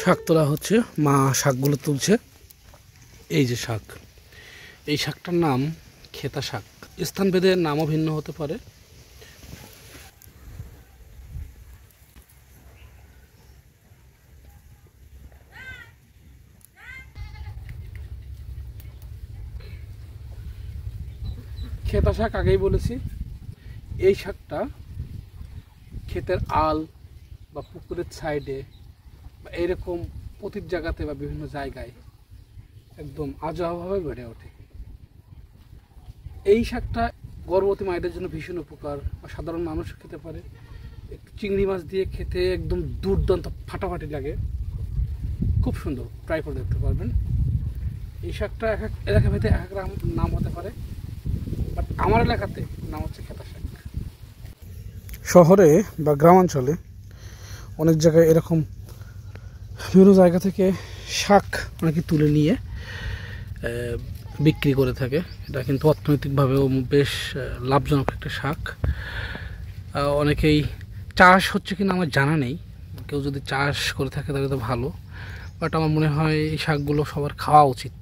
শাক তোলা হচ্ছে, মা শাকগুলো তুলছে। এই যে শাক, এই শাকটার নাম খেতা শাক। স্থানভেদে নামও ভিন্ন হতে পারে। খেতা শাক আগেই বলেছি, এই শাকটা ক্ষেতের আল বা পুকুরের সাইডে বা এরকম প্রতিটি জায়গাতে বা বিভিন্ন জায়গায় একদম আজোয়াভাবে বেড়ে ওঠে। এই শাকটা গর্ভবতী মায়েদের জন্য ভীষণ উপকার, বা সাধারণ মানুষ খেতে পারে। একটু চিংড়ি মাছ দিয়ে খেতে একদম দুর্দান্ত ফাটাফাটি লাগে, খুব সুন্দর। ট্রাই করে দেখতে পারবেন। এই শাকটা এক এক এলাকা ভেদে এক এক নাম হতে পারে, বাট আমার এলাকাতে নাম হচ্ছে খেতা শাক। শহরে বা গ্রামাঞ্চলে অনেক জায়গায় এরকম বিভিন্ন জায়গা থেকে শাক অনেকে তুলে নিয়ে বিক্রি করে থাকে। এটা কিন্তু অর্থনৈতিকভাবেও বেশ লাভজনক একটা শাক। অনেকেই চাষ হচ্ছে কিনা আমার জানা নেই, কেউ যদি চাষ করে থাকে তাহলে তো ভালো, বাট আমার মনে হয় এই শাকগুলো সবার খাওয়া উচিত।